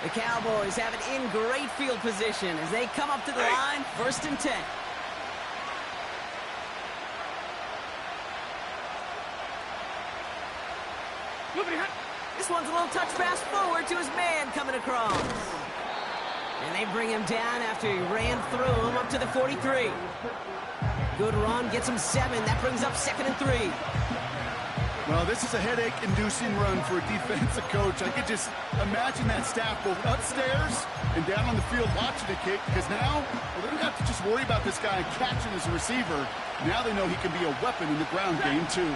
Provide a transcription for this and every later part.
The Cowboys have it in great field position as they come up to the line, 1st and 10. This one's a little touch pass forward to his man coming across. And they bring him down after he ran through him up to the 43. Good run, gets him 7. That brings up 2nd and 3. Well, this is a headache-inducing run for a defensive coach. I could just imagine that staff both upstairs and down on the field watching the kick, because now they don't have to just worry about this guy catching as a receiver. Now they know he can be a weapon in the ground game, too.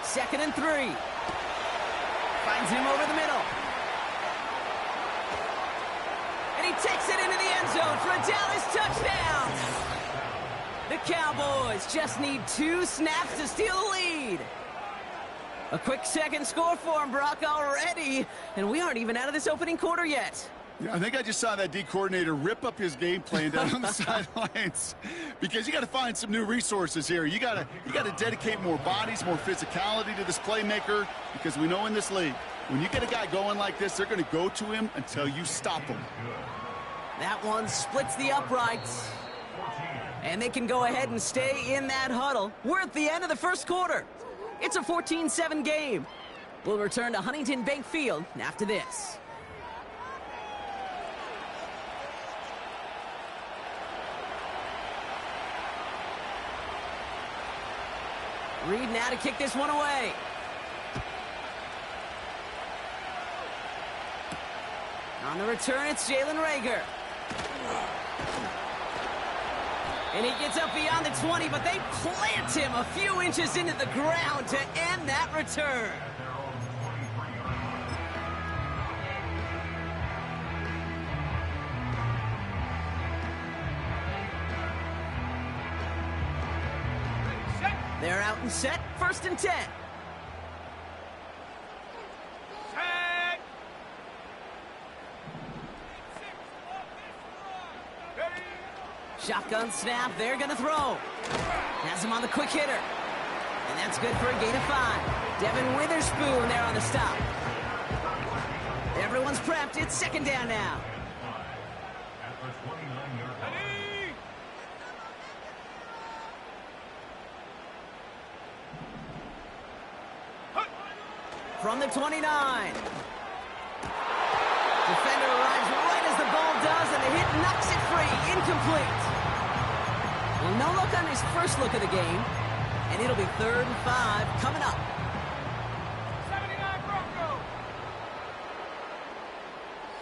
Second and 3. Finds him over the middle. And he takes it into the end zone for a Dallas touchdown. The Cowboys just need 2 snaps to steal the lead. A quick second score for him, Brock, already. And we aren't even out of this opening quarter yet. Yeah, I think I just saw that D coordinator rip up his game plan down on the sidelines, because you got to find some new resources here. You got to dedicate more bodies, more physicality to this playmaker, because we know in this league, when you get a guy going like this, they're going to go to him until you stop him. That one splits the uprights, and they can go ahead and stay in that huddle. We're at the end of the first quarter. It's a 14-7 game. We'll return to Huntington Bank Field after this. Reed now to kick this one away. On the return, it's Jalen Reagor. And he gets up beyond the 20, but they plant him a few inches into the ground to end that return. They're out and set, 1st and 10. Set. Shotgun snap, they're going to throw. Has him on the quick hitter. And that's good for a gain of 5. Devin Witherspoon there on the stop. Everyone's prepped, it's 2nd down now. From the 29. Defender arrives right as the ball does, and the hit knocks it free. Incomplete. Well, no look on his first look of the game, and it'll be 3rd and 5 coming up. 79 Bronco.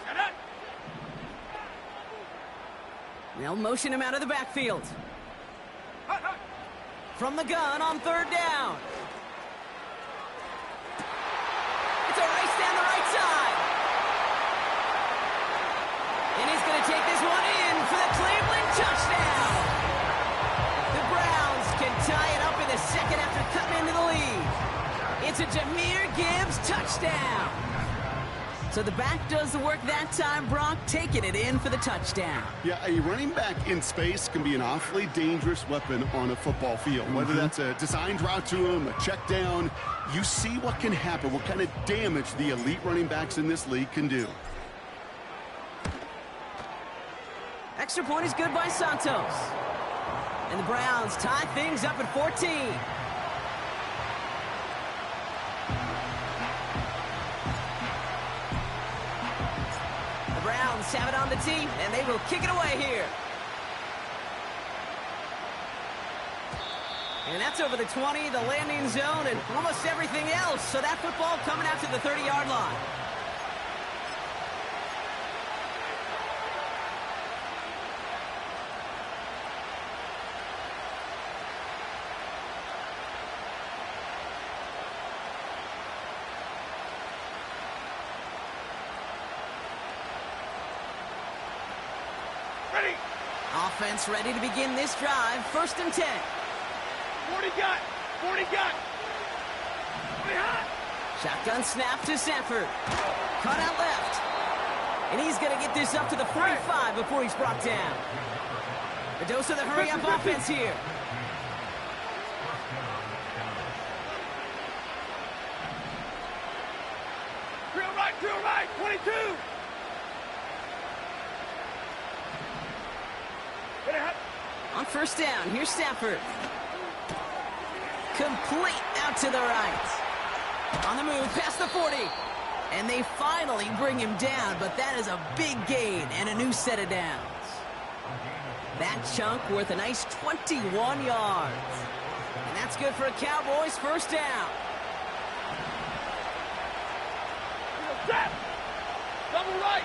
Shut up. They'll motion him out of the backfield. From the gun on 3rd down. It's a race down the right side. And he's going to take this one in for the Cleveland touchdown. The Browns can tie it up in the 2nd after cutting into the lead. It's a Jahmyr Gibbs touchdown. So the back does the work that time, Brock, taking it in for the touchdown. Yeah, a running back in space can be an awfully dangerous weapon on a football field. Whether that's a designed route to him, a check down, you see what can happen, what kind of damage the elite running backs in this league can do. Extra point is good by Santos. And the Browns tie things up at 14. The Browns have it on the tee, and they will kick it away here. And that's over the 20, the landing zone, and almost everything else. So that football coming out to the 30-yard line. Ready. Offense ready to begin this drive. 1st and 10. 40 got. 40 got. 40 hot. Shotgun snap to Sanford. Cut out left. And he's going to get this up to the 45 before he's brought down. A dose of the hurry-up offense here. Drill right, 22. On first down, here's Stafford. Complete out to the right. On the move, past the 40. And they finally bring him down, but that is a big gain and a new set of downs. That chunk worth a nice 21 yards. And that's good for a Cowboys first down. Set. Double right.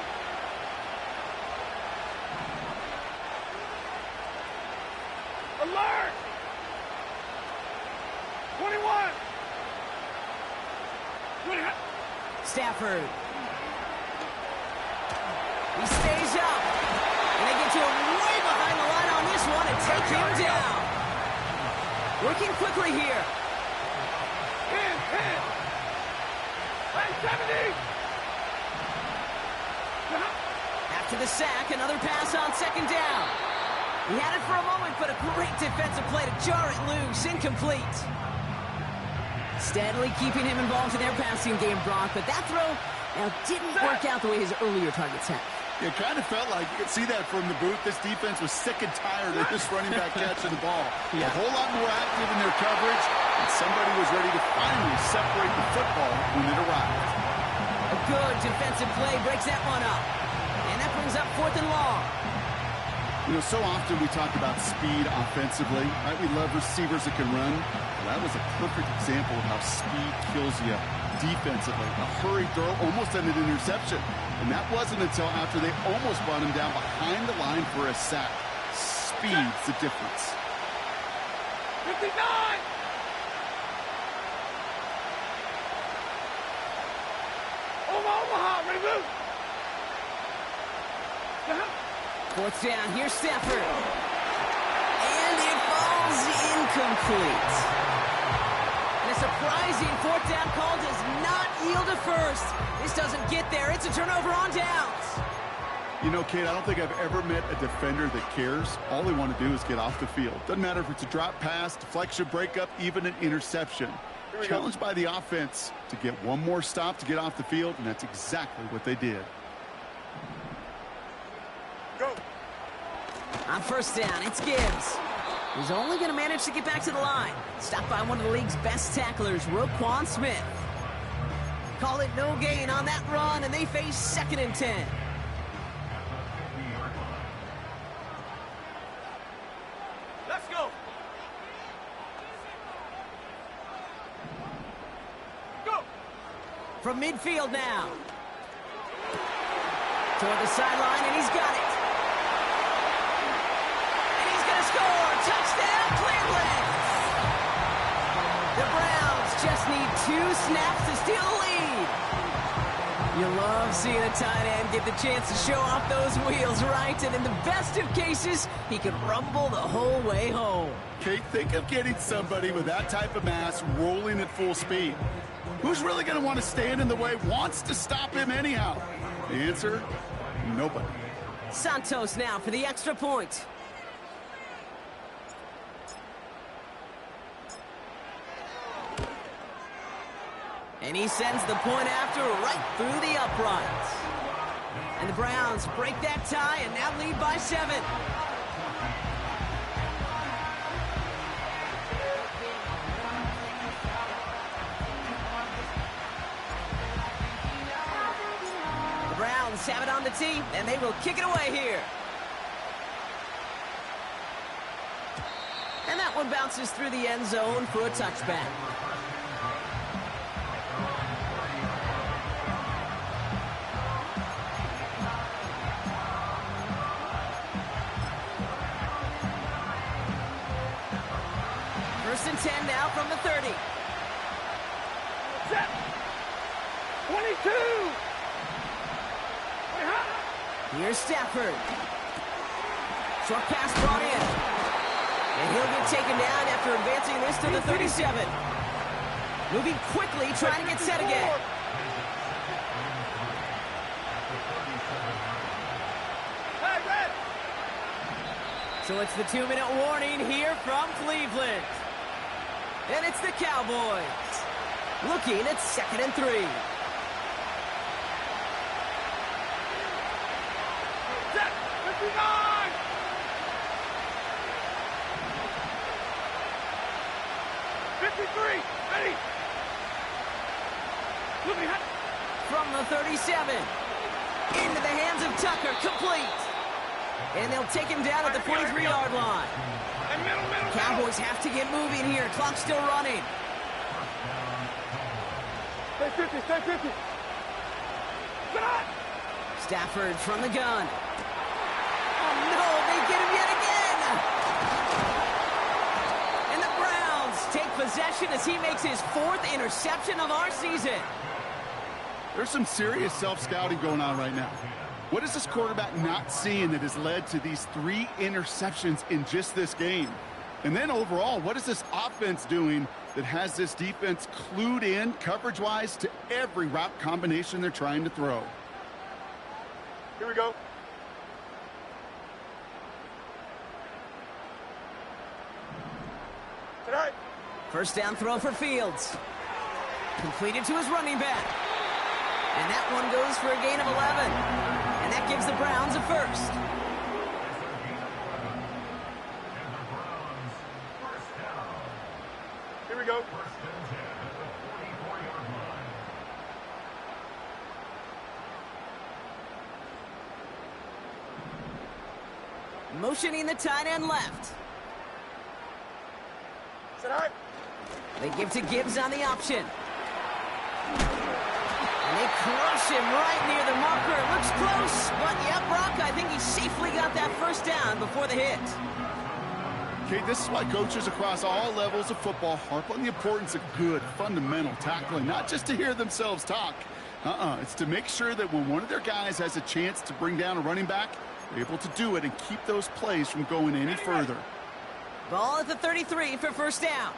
Alert. 21. Stafford. He stays up. And they get to him way behind the line on this one and take him down. Working quickly here. In. Right, 70. After the sack, another pass on second down. He had it for a moment, but a great defensive play to jar it loose. Incomplete. Steadily keeping him involved in their passing game, Brock, but that throw didn't work out the way his earlier targets had. It kind of felt like, you could see that from the booth, this defense was sick and tired of this running back catching the ball. A whole lot more active in their coverage, and somebody was ready to finally separate the football when it arrived. A good defensive play breaks that one up. And that brings up 4th and long. You know, so often we talk about speed offensively, right? We love receivers that can run. Well, that was a perfect example of how speed kills you defensively. A hurried throw, almost ended an interception. And that wasn't until after they almost brought him down behind the line for a sack. Speed's the difference. 59. Omaha, ready, move. 4th down, here's Stafford. And it falls incomplete. And a surprising 4th down call does not yield a first. This doesn't get there. It's a turnover on downs. You know, Kate, I don't think I've ever met a defender that cares. All they want to do is get off the field. Doesn't matter if it's a drop pass, deflection, breakup, even an interception. Challenged by the offense to get one more stop to get off the field, and that's exactly what they did. Go. On first down, it's Gibbs. He's only going to manage to get back to the line. Stopped by one of the league's best tacklers, Roquan Smith. Call it no gain on that run, and they face 2nd and 10. Let's go. Go. From midfield now. Toward the sideline, and he's got it. And he's going to score. Touchdown, Cleveland. The Browns just need 2 snaps to steal the lead. You love seeing a tight end get the chance to show off those wheels, right? And in the best of cases, he could rumble the whole way home. Kate, think of getting somebody with that type of mass rolling at full speed. Who's really going to want to stand in the way, wants to stop him anyhow? The answer, nobody. Santos now for the extra point. And he sends the point after right through the uprights. And the Browns break that tie and now lead by 7. The Browns have it on the tee, and they will kick it away here. And that one bounces through the end zone for a touchback. First and 10 now from the 30. Set. 22. Here's Stafford. Short pass brought in. And he'll get taken down after advancing this to the 37. Moving quickly, trying to get set again. So it's the 2-minute warning here from Cleveland. And it's the Cowboys. Looking at 2nd and 3. Set. 59. 53. Ready. Looking at. From the 37. Into the hands of Tucker. Complete. And they'll take him down at the 43-yard line. Cowboys have to get moving here. Clock's still running. Stay 50, stay 50. Get on! Stafford from the gun. Oh, no, they get him yet again. And the Browns take possession as he makes his 4th interception of our season. There's some serious self-scouting going on right now. What is this quarterback not seeing that has led to these 3 interceptions in just this game? And then overall, what is this offense doing that has this defense clued in coverage-wise to every route combination they're trying to throw? Here we go. Tonight. First down throw for Fields. Completed to his running back. And that one goes for a gain of 11. And that gives the Browns a first. Here we go. Motioning the tight end left. Tonight. They give to Gibbs on the option. And they crush him right near the marker. It looks close, but yep, Brock, I think he safely got that first down before the hit. Okay, this is why coaches across all levels of football harp on the importance of good, fundamental tackling, not just to hear themselves talk. It's to make sure that when one of their guys has a chance to bring down a running back, they're able to do it and keep those plays from going any further. Ball at the 33 for first down.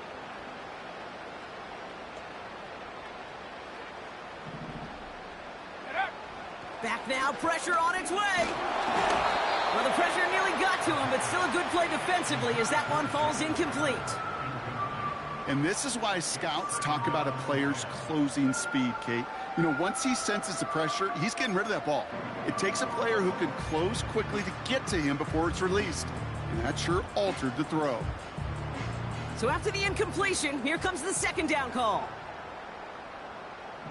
Back now, pressure on its way. Well, the pressure nearly got to him, but still a good play defensively as that one falls incomplete. And this is why scouts talk about a player's closing speed, Kate. You know, once he senses the pressure, he's getting rid of that ball. It takes a player who can close quickly to get to him before it's released. And that sure altered the throw. So after the incompletion, here comes the 2nd down call.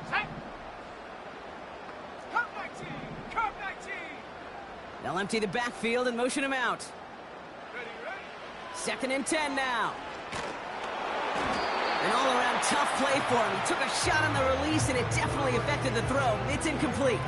Set. Curve 19. Curve 19. They'll empty the backfield and motion him out. Ready, ready. 2nd and 10 now. An all-around tough play for him. He took a shot on the release, and it definitely affected the throw. It's incomplete.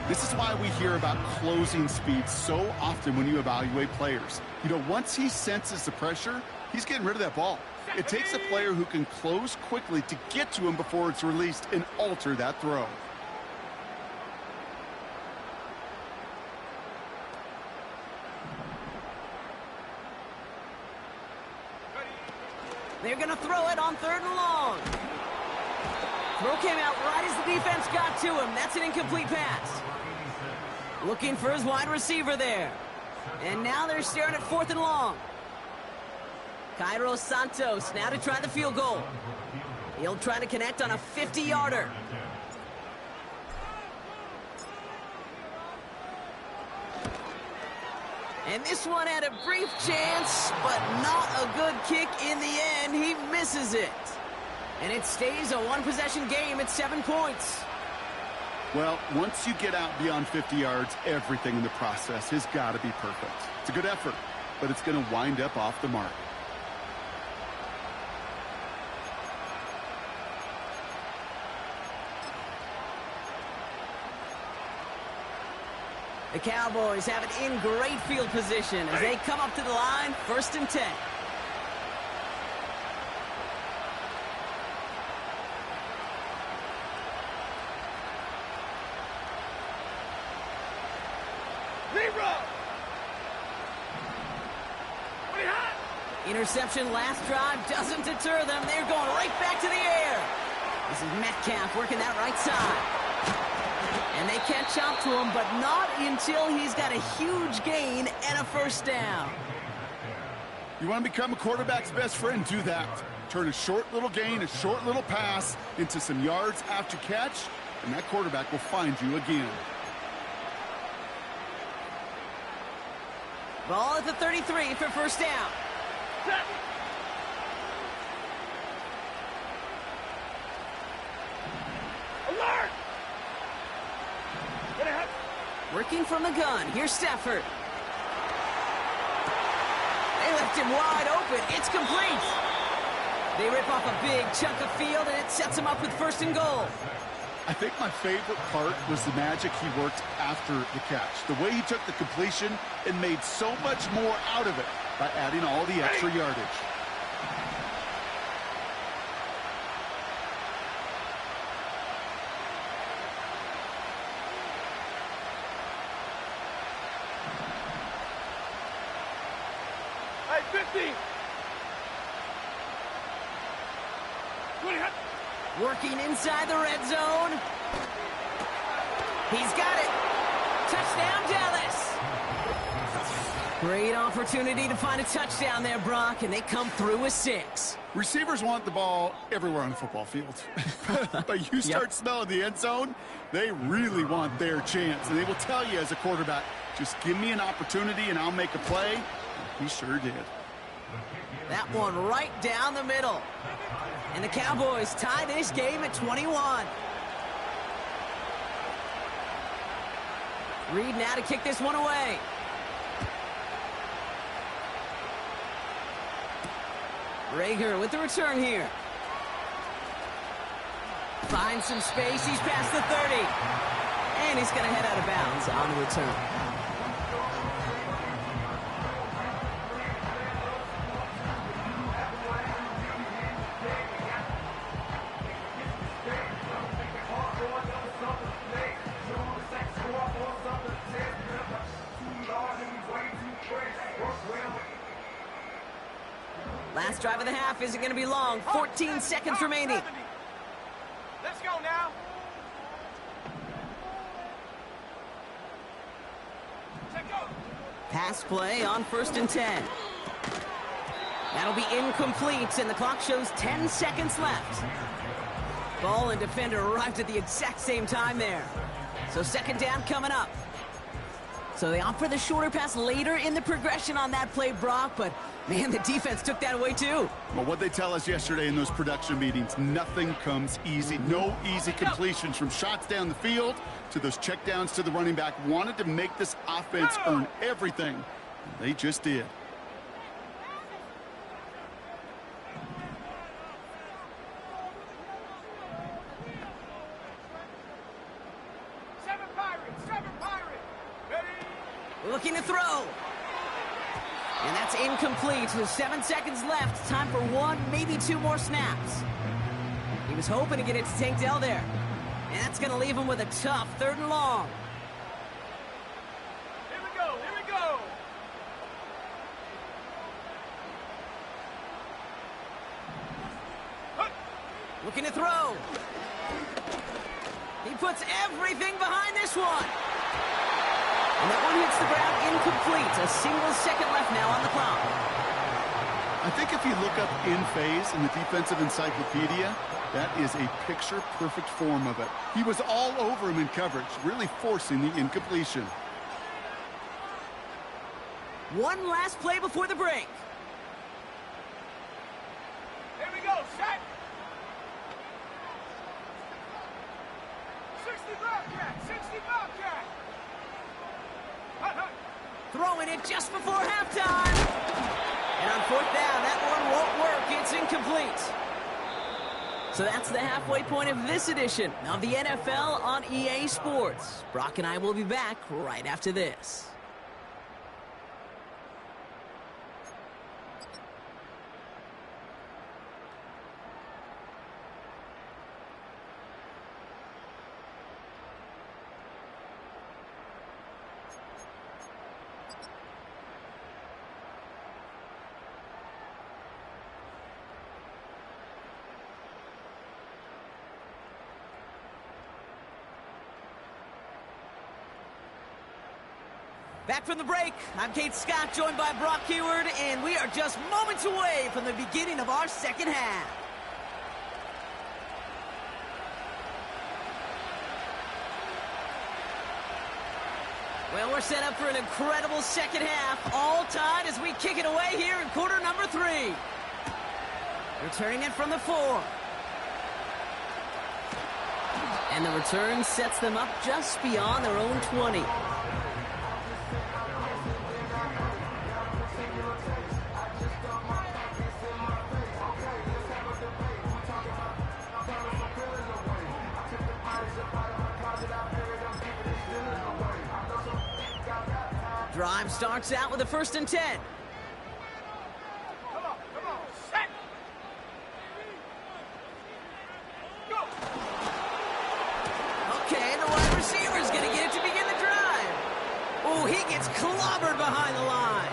This is why we hear about closing speed so often when you evaluate players. You know, once he senses the pressure, he's getting rid of that ball. It takes a player who can close quickly to get to him before it's released and alter that throw. They're going to throw it on 3rd and long. Throw came out right as the defense got to him. That's an incomplete pass. Looking for his wide receiver there. And now they're staring at 4th and long. Cairo Santos now to try the field goal. He'll try to connect on a 50-yarder. And this one had a brief chance, but not a good kick in the end. He misses it. And it stays a one-possession game at 7 points. Well, once you get out beyond 50 yards, everything in the process has got to be perfect. It's a good effort, but it's going to wind up off the mark. The Cowboys have it in great field position as they come up to the line, 1st and 10. Zero. What do you have? Interception last drive doesn't deter them. They're going right back to the air. This is Metcalf working that right side. And they catch up to him, but not until he's got a huge gain and a first down. You want to become a quarterback's best friend, do that. Turn a short little gain, a short little pass into some yards after catch, and that quarterback will find you again. Ball at the 33 for first down. Alert! Working from the gun. Here's Stafford. They left him wide open. It's complete. They rip off a big chunk of field, and it sets him up with first and goal. I think my favorite part was the magic he worked after the catch. The way he took the completion and made so much more out of it by adding all the extra yardage. Hey, 50! Working inside the red zone. He's got it. Touchdown, Dallas. Great opportunity to find a touchdown there, Brock, and they come through with 6. Receivers want the ball everywhere on the football field. But you start smelling the end zone, they really want their chance. And they will tell you as a quarterback, just give me an opportunity and I'll make a play. He sure did. That one right down the middle. And the Cowboys tie this game at 21. Reed now to kick this one away. Rager with the return here. Finds some space. He's past the 30. And he's going to head out of bounds on the return. Last drive of the half isn't going to be long. 14 seconds remaining. Let's go now. Pass play on 1st and 10. That'll be incomplete, and the clock shows 10 seconds left. Ball and defender arrived at the exact same time there. So 2nd down coming up. So they opt for the shorter pass later in the progression on that play, Brock, but man, the defense took that away too. Well, what they tell us yesterday in those production meetings, nothing comes easy. No easy completions from shots down the field to those checkdowns to the running back. Wanted to make this offense earn everything. They just did. Looking to throw. And that's incomplete with 7 seconds left. Time for 1, maybe 2 more snaps. He was hoping to get it to Tank Dell there. And that's going to leave him with a tough 3rd and long. Here we go, here we go. Looking to throw. He puts everything behind this one. And that one hits the ground incomplete. A single second left now on the clock. I think if you look up in phase in the defensive encyclopedia, that is a picture-perfect form of it. He was all over him in coverage, really forcing the incompletion. One last play before the break. Here we go, set. 60 Bobcat, 60 Bobcat. Throwing it just before halftime. And on 4th down, that one won't work. It's incomplete. So that's the halfway point of this edition of the NFL on EA Sports. Brock and I will be back right after this. Back from the break, I'm Kate Scott, joined by Brock Keyword, and we are just moments away from the beginning of our second half. Well, we're set up for an incredible second half, all tied as we kick it away here in quarter number 3. Returning it from the 4. And the return sets them up just beyond their own 20. Drive starts out with a 1st and 10. Come on, set. Go. Okay, the wide receiver's going to get it to begin the drive. Oh, he gets clobbered behind the line.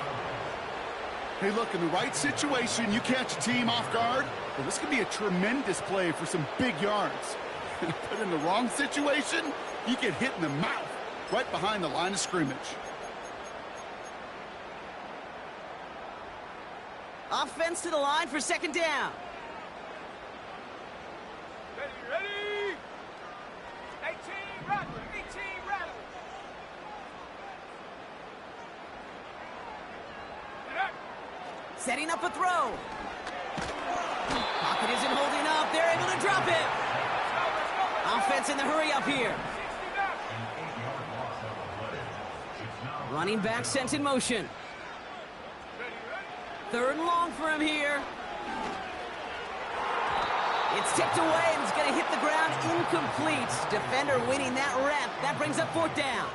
Hey, look, in the right situation, you catch a team off guard. Well, this could be a tremendous play for some big yards. But in the wrong situation, you get hit in the mouth right behind the line of scrimmage. Offense to the line for 2nd down. Ready? 18, Rattler, 18, Rattler. Setting up a throw. Pocket isn't holding up. They're able to drop it. Offense in the hurry up here. Running back sent in motion. 3rd and long for him here. It's tipped away and it's going to hit the ground incomplete. Defender winning that rep. That brings up 4th down.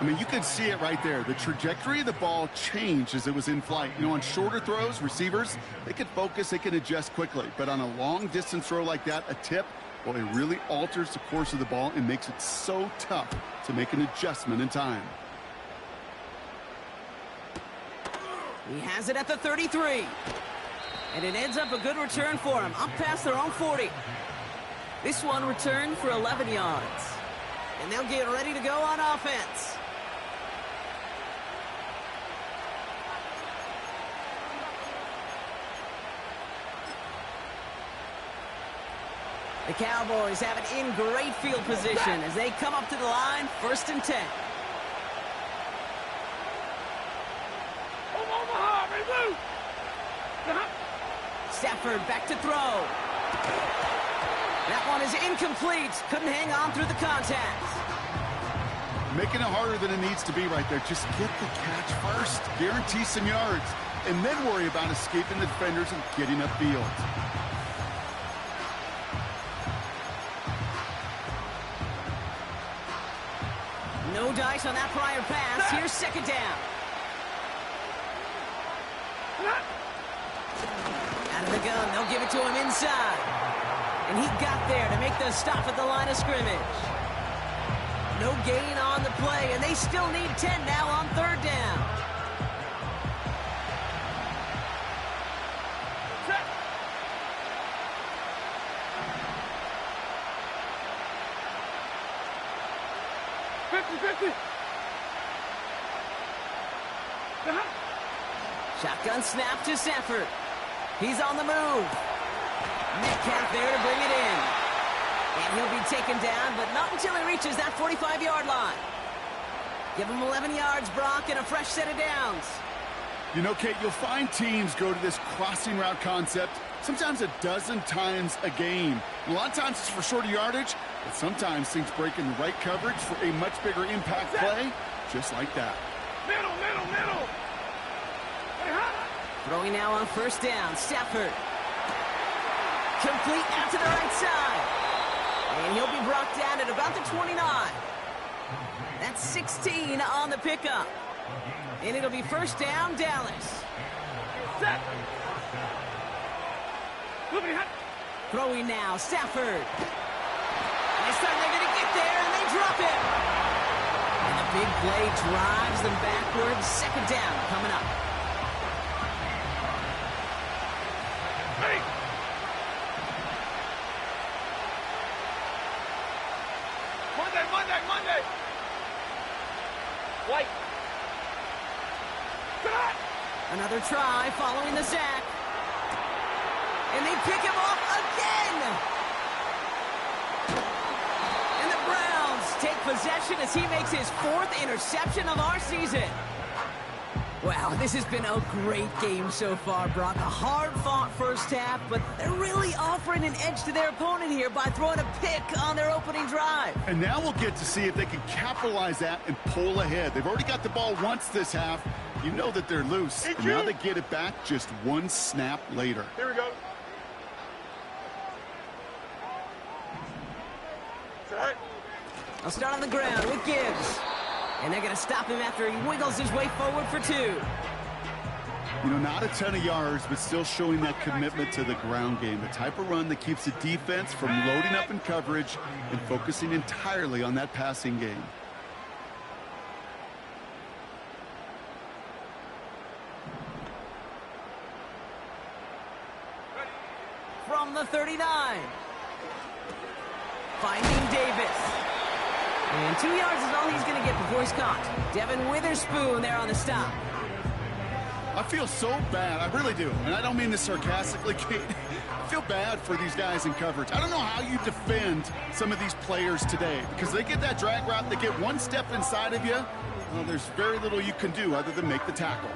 I mean, you could see it right there. The trajectory of the ball changed as it was in flight. You know, on shorter throws, receivers, they can focus, they can adjust quickly. But on a long-distance throw like that, a tip, well, it really alters the course of the ball and makes it so tough to make an adjustment in time. He has it at the 33. And it ends up a good return for him, up past their own 40. This one returned for 11 yards. And they'll get ready to go on offense. The Cowboys have it in great field position as they come up to the line, 1st and 10. Stafford back to throw. That one is incomplete. Couldn't hang on through the contact. Making it harder than it needs to be right there. Just get the catch first. Guarantee some yards. And then worry about escaping the defenders and getting upfield. No dice on that prior pass. Here's 2nd down. Out of the gun, they'll give it to him inside. And he got there to make the stop at the line of scrimmage. No gain on the play, and they still need 10 now on 3rd down. Set. Shotgun snap to Stafford. He's on the move. Metcalf there to bring it in. And he'll be taken down, but not until he reaches that 45-yard line. Give him 11 yards, Brock, and a fresh set of downs. You know, Kate, you'll find teams go to this crossing route concept sometimes a dozen times a game. A lot of times it's for shorter yardage, but sometimes things break in the right coverage for a much bigger impact play, just like that. Middle. Throwing now on 1st down, Stafford. Complete out to the right side. And he'll be brought down at about the 29. That's 16 on the pickup. And it'll be 1st down, Dallas. Set. Throwing now, Stafford. And this time they're going to get there, and they drop it. And the big play drives them backwards. 2nd down coming up. Monday. White. Another try following the sack. And they pick him off again. And the Browns take possession as he makes his 4th interception of our season. Wow, this has been a great game so far, Brock. A hard-fought first half, but they're really offering an edge to their opponent here by throwing a pick on their opening drive. And now we'll get to see if they can capitalize that and pull ahead. They've already got the ball once this half. You know that they're loose. And now they get it back just one snap later. Here we go. Set. I'll start on the ground with Gibbs. And they're going to stop him after he wiggles his way forward for 2. You know, not a ton of yards, but still showing that commitment to the ground game. The type of run that keeps the defense from loading up in coverage and focusing entirely on that passing game. From the 39. Finding Davis. And 2 yards is all he's going to get before he's caught. Devin Witherspoon there on the stop. I feel so bad. I really do. And I don't mean this sarcastically, Kate. I feel bad for these guys in coverage. I don't know how you defend some of these players today because they get that drag route, they get one step inside of you. Well, there's very little you can do other than make the tackle.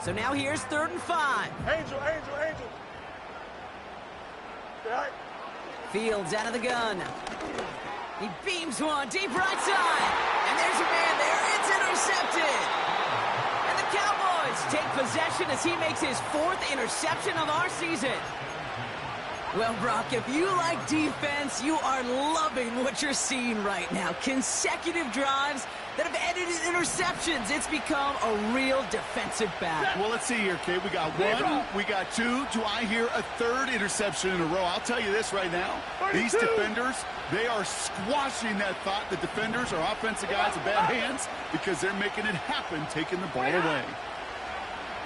So now here's 3rd and 5. Angel. Right. Fields out of the gun. He beams one deep right side. And there's a man there. It's intercepted. And the Cowboys take possession as he makes his 4th interception of our season. Well, Brock, if you like defense, you are loving what you're seeing right now. Consecutive drives that have ended in interceptions. It's become a real defensive battle. Well, let's see here, Kate. We got 1, we got 2. Do I hear a 3rd interception in a row? I'll tell you this right now. These defenders, they are squashing that thought. The defenders are offensive guys in bad hands because they're making it happen, taking the ball away.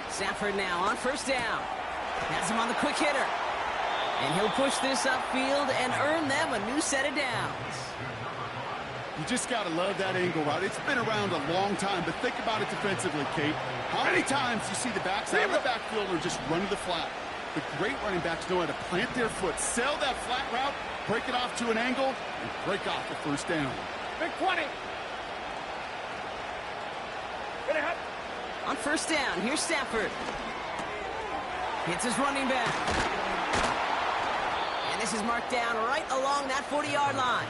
Stafford now on 1st down. Has him on the quick hitter. And he'll push this upfield and earn them a new set of downs. You just got to love that angle route. It's been around a long time, but think about it defensively, Kate. How many times you see the backside of the backfield or just run to the flat? The great running backs know how to plant their foot, sell that flat route, break it off to an angle, and break off the 1st down. Big 20. On 1st down, here's Stafford. Hits his running back. And this is marked down right along that 40-yard line.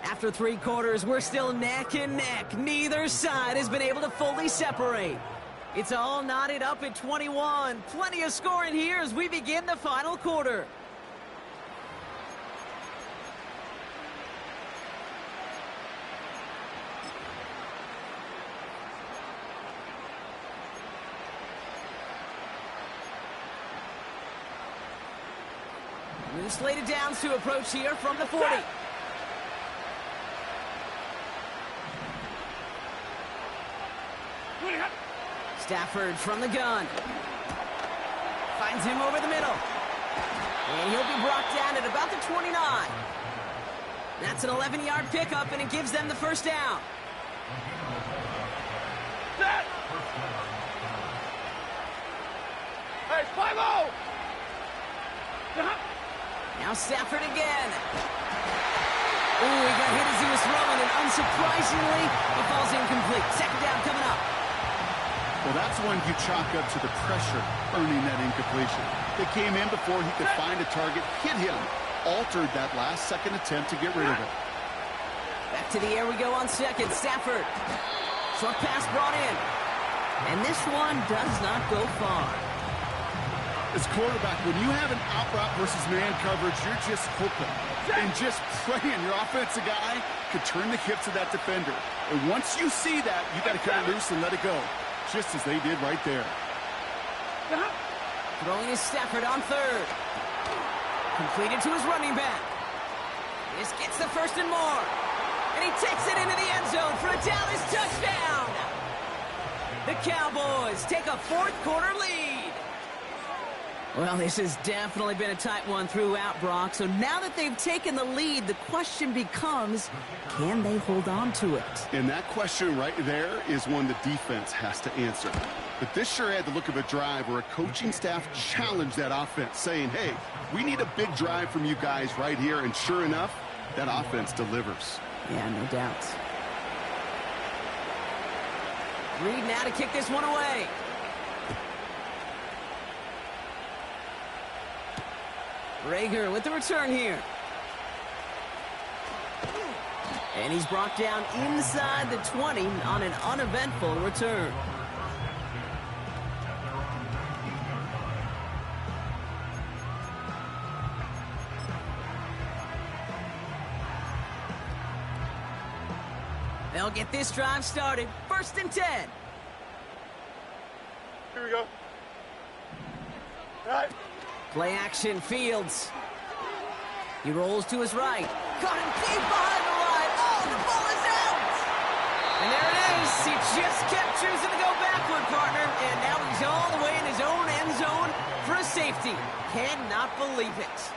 After 3 quarters, we're still neck and neck. Neither side has been able to fully separate. It's all knotted up at 21. Plenty of scoring here as we begin the final quarter. New slated downs to approach here from the 40. Stafford from the gun. Finds him over the middle. And he'll be brought down at about the 29. That's an 11-yard pickup, and it gives them the 1st down. Set. Hey, 5-0. Now Stafford again. Ooh, he got hit as he was throwing, and unsurprisingly, it falls incomplete. 2nd down coming up. Well, that's one you chalk up to the pressure earning that incompletion. They came in before he could find a target, hit him, altered that last-second attempt to get rid of it. Back to the air we go on 2nd. Stafford. Short pass brought in. And this one does not go far. As quarterback, when you have an out route versus man coverage, you're just hoping and just praying your offensive guy could turn the hips of that defender. And once you see that, you got to cut it loose and let it go, just as they did right there. Throwing is Stafford on 3rd. Completed to his running back. This gets the 1st and more. And he takes it into the end zone for a Dallas touchdown. The Cowboys take a fourth-quarter lead. Well, this has definitely been a tight one throughout, Brock. So now that they've taken the lead, the question becomes, can they hold on to it? And that question right there is one the defense has to answer. But this sure had the look of a drive where a coaching staff challenged that offense, saying, hey, we need a big drive from you guys right here. And sure enough, that offense delivers. Yeah, no doubt. Reed now to kick this one away. Rager with the return here. And he's brought down inside the 20 on an uneventful return. They'll get this drive started. 1st and 10. Here we go. All right. Play action, Fields. He rolls to his right. Caught him deep behind the line. Oh, the ball is out! And there it is. He just kept choosing to go backward, partner. And now he's all the way in his own end zone for a safety. Cannot believe it.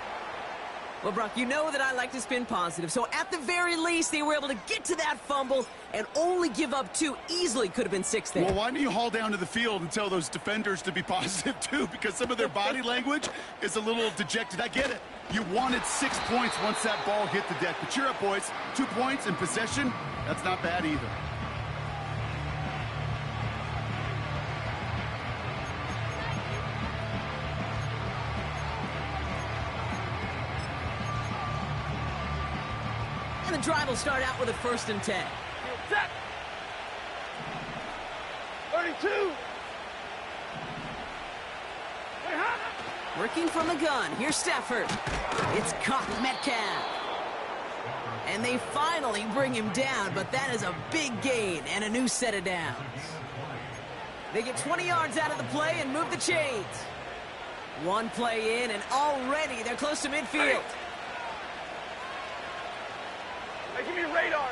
Well, Brock, you know that I like to spin positive. So at the very least, they were able to get to that fumble and only give up 2. Easily could have been 6 there. Well, why don't you haul down to the field and tell those defenders to be positive, too? Because some of their body language is a little dejected. I get it. You wanted 6 points once that ball hit the deck. But cheer up, boys. 2 points in possession, that's not bad either. And the drive will start out with a 1st and 10. Set. 32. Working from the gun. Here's Stafford. It's caught Metcalf. And they finally bring him down, but that is a big gain and a new set of downs. They get 20 yards out of the play and move the chains. 1 play in, and already they're close to midfield. Hey, give me a radar.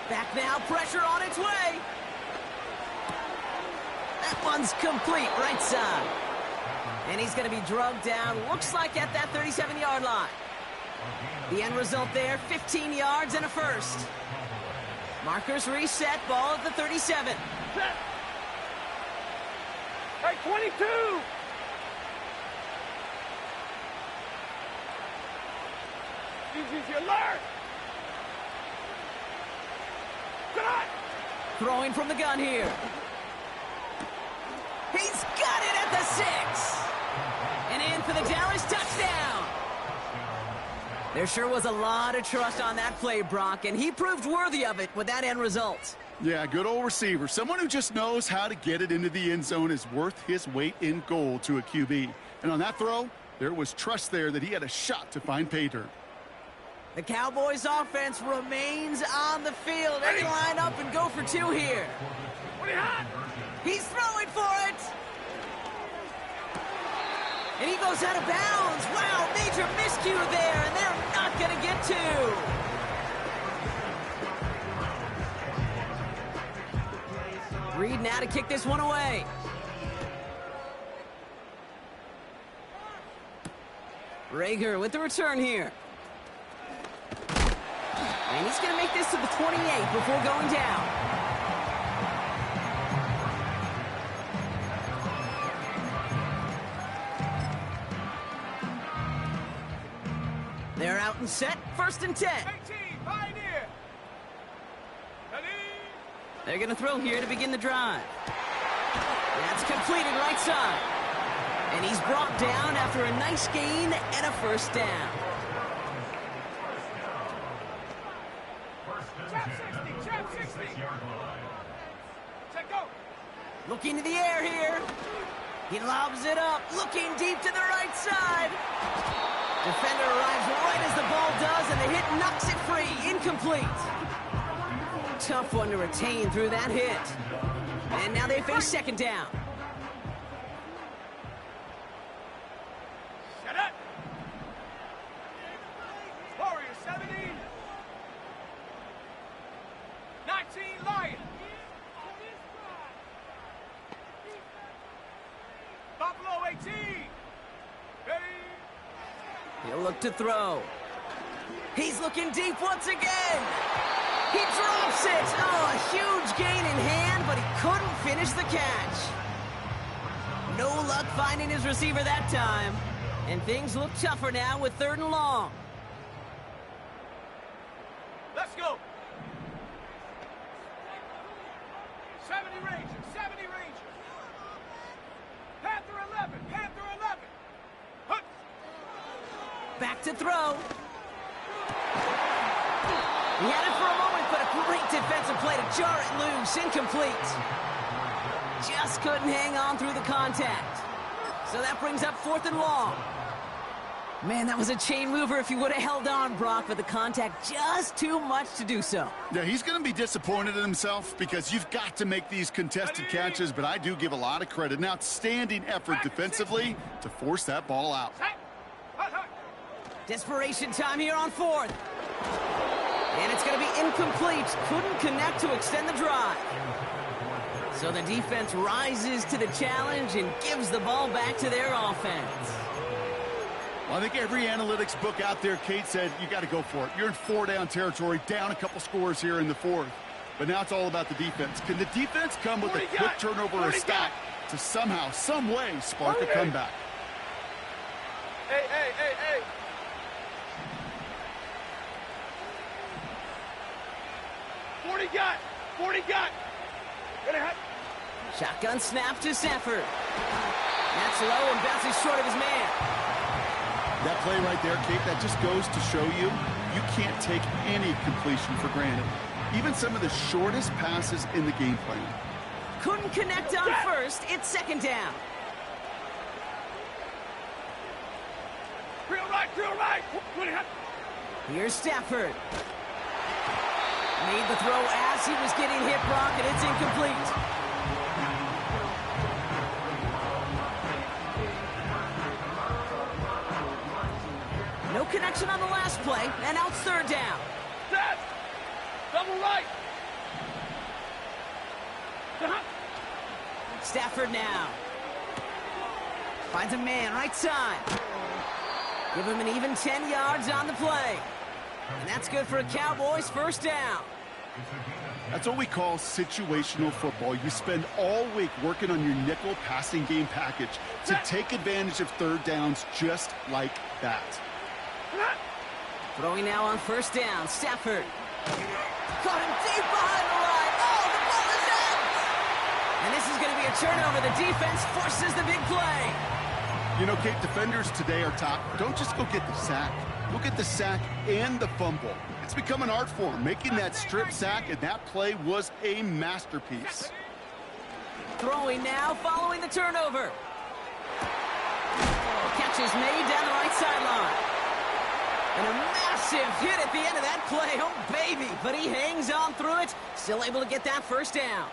Back now, pressure on its way. That one's complete, right side. And he's going to be drugged down, looks like at that 37-yard line. The end result there, 15 yards and a first. Markers reset, ball at the 37. Set. Hey, 22. Easy alert. Good eye. Throwing from the gun here. He's got it at the 6. And in for the Dallas touchdown. There sure was a lot of trust on that play, Brock, and he proved worthy of it with that end result. Yeah, good old receiver. Someone who just knows how to get it into the end zone is worth his weight in gold to a QB. And on that throw, there was trust there that he had a shot to find pay dirt. The Cowboys offense remains on the field. They line up and go for 2 here. He's throwing for it. And he goes out of bounds. Wow, major miscue there, and they're not going to get 2. Reed now to kick this one away. Rager with the return here. And he's going to make this to the 28 before going down. They're out and set. 1st and 10. They're going to throw here to begin the drive. That's completed right side. And he's brought down after a nice gain and a 1st down. Trap 60. Check go. Looking to the air here. He lobs it up, looking deep to the right side. Defender arrives right as the ball does, and the hit knocks it free. Incomplete. Tough one to retain through that hit. And now they face 2nd down. Shut up. Warriors 17. 19 Lions. look to throw. He's looking deep once again. He drops it. Oh, a huge gain in hand, but he couldn't finish the catch. No luck finding his receiver that time. And things look tougher now with 3rd and long. Let's go. 70 Ranger, 70 Ranger. Panther 11, Panther 11. Hup. Back to throw. He had it for a moment, but a great defensive play to jar it loose. Incomplete. Just couldn't hang on through the contact. So that brings up 4th and long. Man, that was a chain mover if he would have held on, Brock, but the contact just too much to do so. Yeah, he's going to be disappointed in himself because you've got to make these contested catches, but I do give a lot of credit. An outstanding effort defensively to force that ball out. Desperation time here on 4th. And it's going to be incomplete. Couldn't connect to extend the drive. So the defense rises to the challenge and gives the ball back to their offense. Well, I think every analytics book out there, Kate, said you got to go for it. You're in 4-down territory, down a couple scores here in the 4th. But now it's all about the defense. Can the defense come with a quick turnover or stop to somehow, some way, spark a comeback? Hey, hey, hey, hey. Forty got. Shotgun snap to Stafford. That's low and bounces short of his man. That play right there, Kate, that just goes to show you, you can't take any completion for granted. Even some of the shortest passes in the game plan. Couldn't connect on 1st. It's 2nd down. Drill right. Here's Stafford. Made the throw as he was getting hit, Brock, and it's incomplete. No connection on the last play, and now it's 3rd down. Set. Double right. Stafford now. Finds a man right side. Give him an even 10 yards on the play. And that's good for a Cowboys 1st down. That's what we call situational football. You spend all week working on your nickel passing game package to take advantage of 3rd downs just like that. Throwing now on 1st down. Stafford. Caught him deep behind the line. Oh, the ball is out! And this is going to be a turnover. The defense forces the big play. You know, Kate, defenders today are top. Don't just go get the sack. Go get the sack and the fumble. It's become an art form, making that strip sack, and that play was a masterpiece. Throwing now, following the turnover. Catch is made down the right sideline. And a massive hit at the end of that play. Oh, baby. But he hangs on through it. Still able to get that 1st down.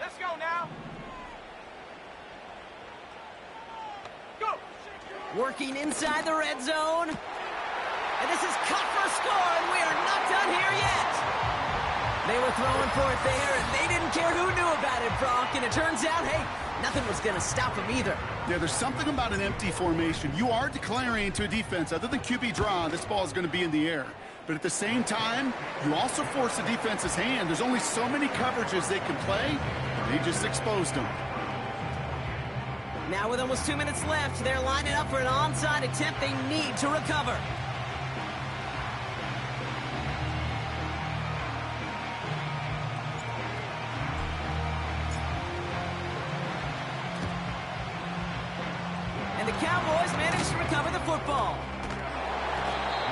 Let's go now. Go. Working inside the red zone. And this is cut for a score, and we are not done here yet. They were throwing for it there, and they didn't care who knew about it, Brock. And it turns out, hey, nothing was going to stop them either. Yeah, there's something about an empty formation. You are declaring to a defense, other than QB draw, this ball is going to be in the air. But at the same time, you also force the defense's hand. There's only so many coverages they can play. They just exposed them. Now with almost 2 minutes left, they're lining up for an onside attempt they need to recover. And the Cowboys managed to recover the football.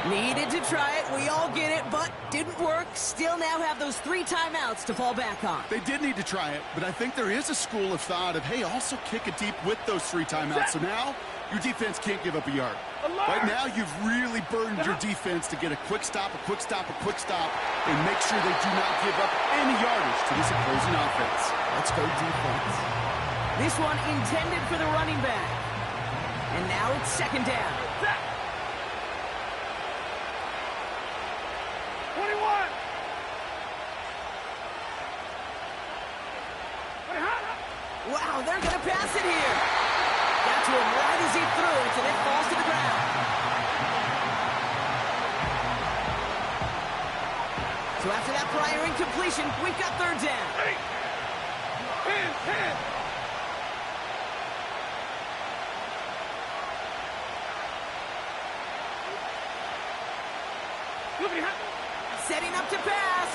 Needed to try it, we all get it, but didn't work. Still now have those 3 timeouts to fall back on. They did need to try it, but I think there is a school of thought of, hey, also kick it deep with those 3 timeouts. So now your defense can't give up a yard. Right now, you've really burdened your defense to get a quick stop, and make sure they do not give up any yardage to this opposing offense. Let's go defense. This one intended for the running back. And now it's 2nd down. 21. Wow, they're going to pass it here. Got to him right as he threw it, and it falls to the ground. So after that prior incompletion, we've got third down. Hands. Setting up to pass.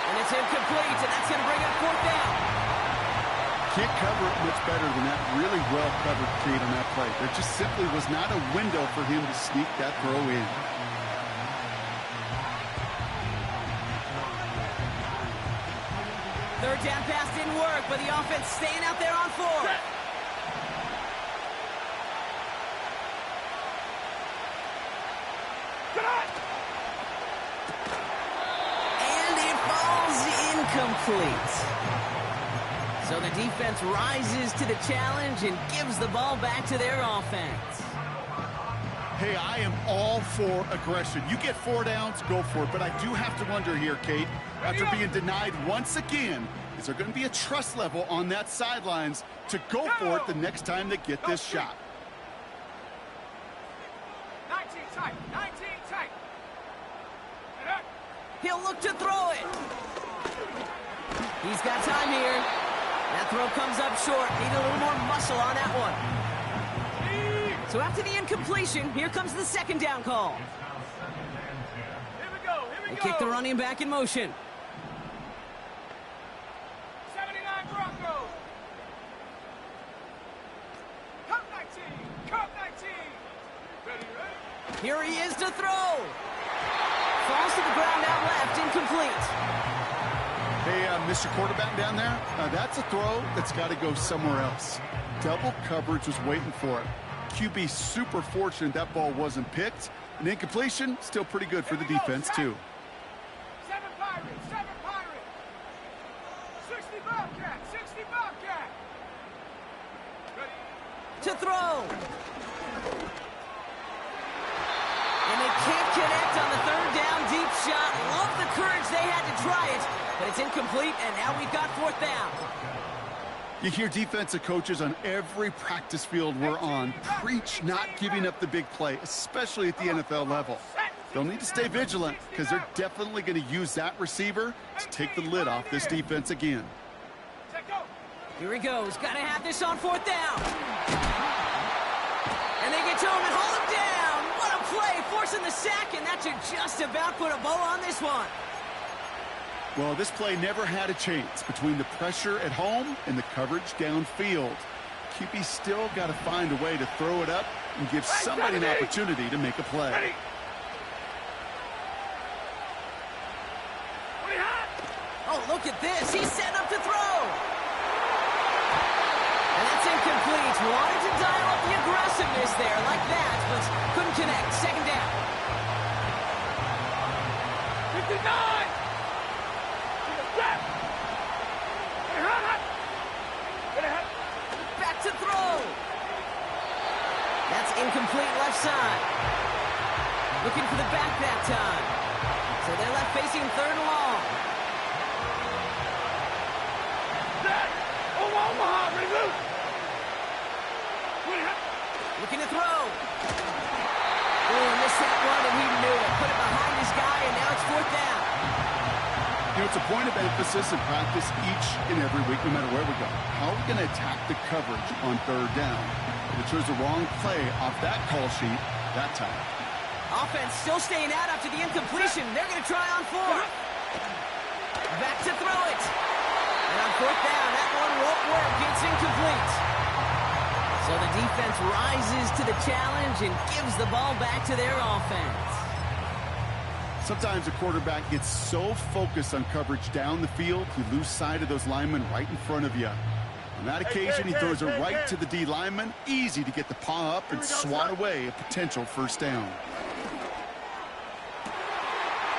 And it's incomplete, and that's going to bring up fourth down. Can't cover it much better than that. Really well covered, Kate, on that play. There just simply was not a window for him to sneak that throw in. Third down pass didn't work, but the offense staying out there on fourth. And it falls incomplete. So the defense rises to the challenge and gives the ball back to their offense. Hey, I am all for aggression. You get 4 downs, go for it. But I do have to wonder here, Kate, after being denied once again, is there going to be a trust level on that sidelines to go for it the next time they get this shot? 19 tight. He'll look to throw it. He's got time here. That throw comes up short. Need a little more muscle on that one. So after the incompletion, here comes the second down call. Here we go. They kick the running back in motion. 79 Broncos. Cup 19. Ready? Here he is to throw. Falls to the ground out left, incomplete. Hey, Mr. Quarterback down there, that's a throw that's got to go somewhere else. Double coverage was waiting for it. QB super fortunate that ball wasn't picked. An incompletion, still pretty good for the defense, too. 7 Pirates. 60 Bobcat. Ready? To throw. And they can't connect on the third down deep shot. Love the courage they had to try it, but it's incomplete, and now we've got fourth down. You hear defensive coaches on every practice field we're on preach not giving up the big play, especially at the NFL level. They'll need to stay vigilant because they're definitely going to use that receiver to take the lid off this defense again. Here he goes. Got to have this on fourth down. And they get to him and hold him down. What a play, forcing the sack, and that should just about put a bow on this one. Well, this play never had a chance between the pressure at home and the coverage downfield. QB still got to find a way to throw it up and give somebody an opportunity to make a play. Oh, look at this. He's set up to throw. And that's incomplete. Wanted to dial up the aggressiveness there like that, but couldn't connect. Second down. 59! Back to throw. That's incomplete left side. Looking for the back that time. So they're left facing third and long. Looking to throw. Oh, missed that one, and he knew it. Put it behind his guy, and now it's fourth down. You know, it's a point of emphasis in practice each and every week, no matter where we go. How are we going to attack the coverage on third down? They chose the wrong play off that call sheet that time. Offense still staying out after the incompletion. They're going to try on fourth. Back to throw it. And on fourth down, that one won't work. It's incomplete. So the defense rises to the challenge and gives the ball back to their offense. Sometimes a quarterback gets so focused on coverage down the field, you lose sight of those linemen right in front of you. On that occasion, he throws it right to the D lineman. Easy to get the paw up and swat away a potential first down.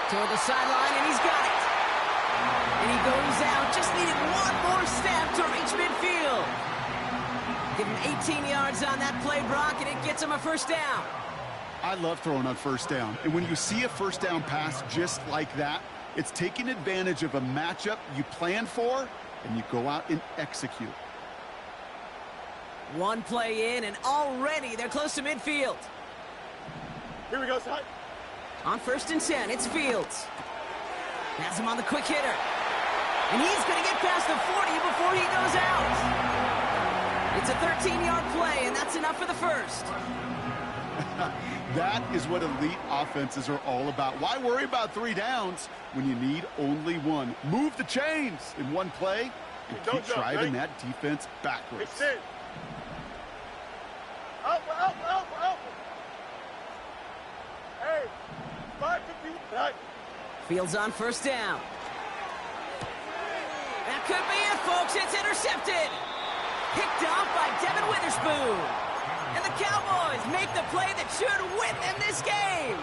Toward the sideline, and he's got it. And he goes out, just needed one more step to reach midfield. Give him 18 yards on that play, Brock, and it gets him a first down. I love throwing on first down. And when you see a first down pass just like that, it's taking advantage of a matchup you plan for, and you go out and execute. One play in, and already they're close to midfield. Here we go, son. On 1st and 10, it's Fields. Has him on the quick hitter. And he's going to get past the 40 before he goes out. It's a 13-yard play, and that's enough for the first. That is what elite offenses are all about. Why worry about 3 downs when you need only 1? Move the chains in one play and keep driving that defense backwards. Extend. Up. Hey, 550. Fields on 1st down. That could be it, folks. It's intercepted. Picked off by Devin Witherspoon. And the Cowboys make the play that should win them this game.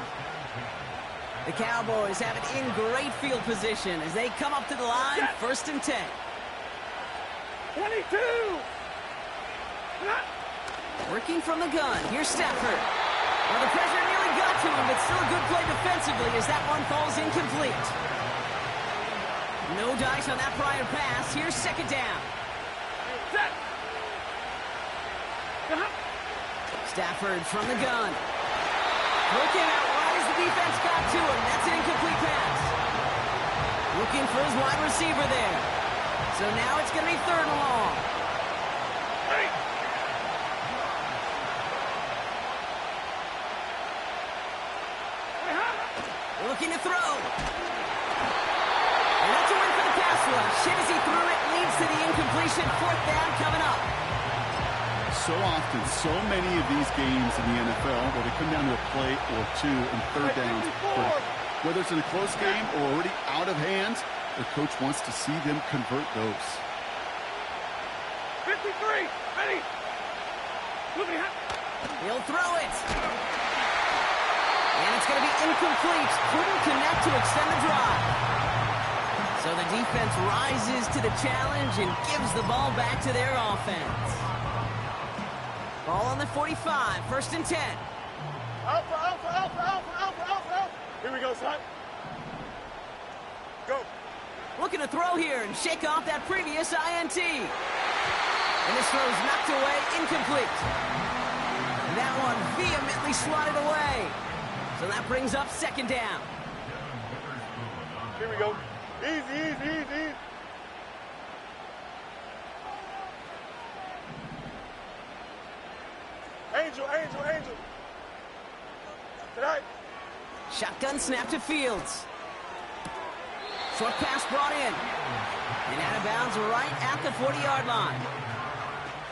The Cowboys have it in great field position as they come up to the line, 1st and 10. 22. Working from the gun. Here's Stafford. Well, the pressure nearly got to him, but still a good play defensively as that one falls incomplete. No dice on that prior pass. Here's 2nd down. Stafford from the gun. Looking out wide as the defense got to him. That's an incomplete pass. Looking for his wide receiver there. So now it's going to be 3rd and long. Looking to throw. And that's a win for the pass rush. Shit as he threw it leads to the incompletion. 4th down coming up. So often, so many of these games in the NFL where they come down to a play or 2 and 3rd downs. Whether it's in a close game or already out of hand, their coach wants to see them convert those. 53. Ready. He'll throw it. And it's going to be incomplete. Couldn't connect to extend the drive. So the defense rises to the challenge and gives the ball back to their offense. Ball on the 45, 1st and 10. Alpha. Here we go, son. Go. Looking to throw here and shake off that previous INT. And this throw's knocked away, incomplete. That one vehemently swatted away. So that brings up 2nd down. Here we go. Easy. Angel. Tonight. Shotgun snap to Fields. Short pass brought in. And out of bounds right at the 40-yard line.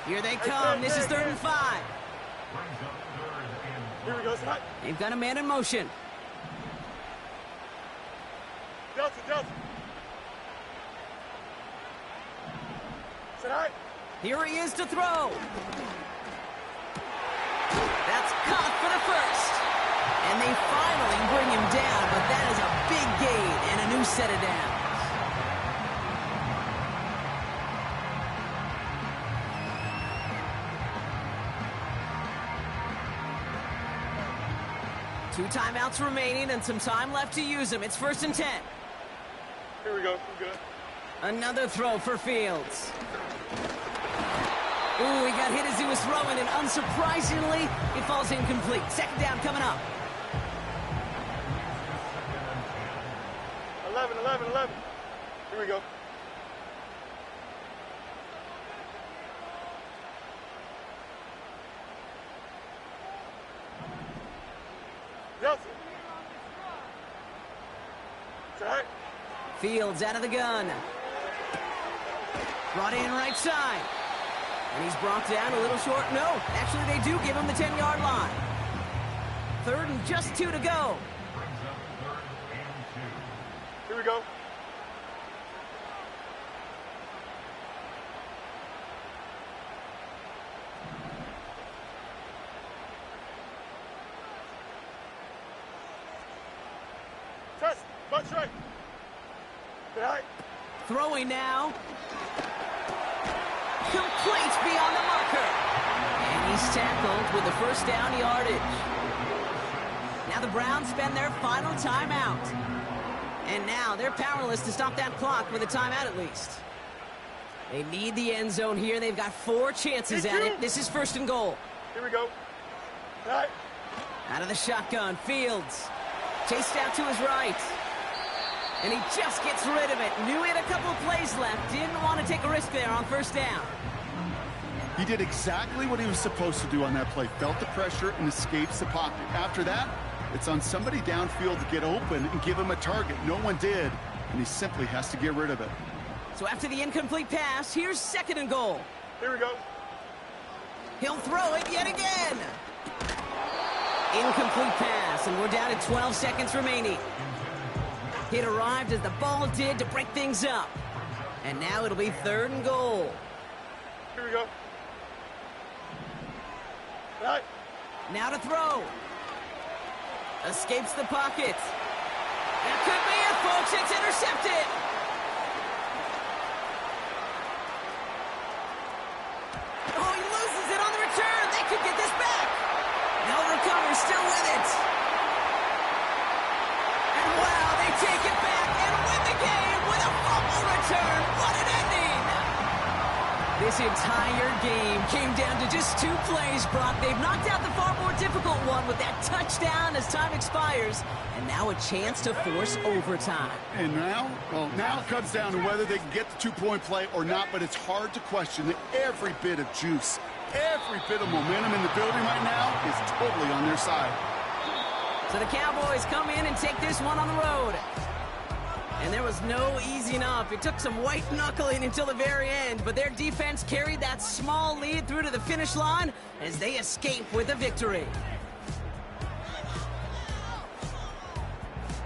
Here they come. This is 3rd and 5. Here we go, tonight. They've got a man in motion. Delta. Tonight. Here he is to throw. That's caught for the first. And they finally bring him down, but that is a big gain and a new set of downs. Two timeouts remaining and some time left to use them. It's 1st and 10. Here we go. We're good. Another throw for Fields. Ooh, he got hit as he was throwing, and unsurprisingly, it falls incomplete. 2nd down coming up. 11. Here we go. Delta. Tonight. Fields out of the gun. Brought in right side. And he's brought down a little short. No, actually they do give him the 10-yard line. 3rd and just 2 to go. Here we go. Test. Butt straight. Tonight. Throwing now. Complete beyond the marker. And he's tackled with the 1st down yardage. Now the Browns spend their final timeout. And now they're powerless to stop that clock with a timeout at least. They need the end zone here. They've got 4 chances at it. This is 1st and goal. Here we go. All right. Out of the shotgun, Fields. Chased out to his right. And he just gets rid of it. Knew he had a couple of plays left. Didn't want to take a risk there on 1st down. He did exactly what he was supposed to do on that play. Felt the pressure and escapes the pocket. After that, it's on somebody downfield to get open and give him a target. No one did, and he simply has to get rid of it. So after the incomplete pass, here's 2nd and goal. Here we go. He'll throw it yet again. Incomplete pass, and we're down to 12 seconds remaining. It arrived as the ball did to break things up. And now it'll be 3rd and goal. Here we go. All right. Now to throw. Escapes the pocket. That could be it, folks. It's intercepted. Oh, he loses it on the return. They could get this back. No recovery, still with it. And wow, they take it back and win the game with a fumble return. What an ending. This entire game came down to just 2 plays, Brock. They've knocked out the far more difficult one with that touchdown as time expires. And now a chance to force overtime. And now, well, now it comes down to whether they can get the 2-point play or not, but it's hard to question that every bit of juice, every bit of momentum in the building right now is totally on their side. So the Cowboys come in and take this one on the road. And there was no easing up. It took some white knuckling until the very end, but their defense carried that small lead through to the finish line as they escape with a victory.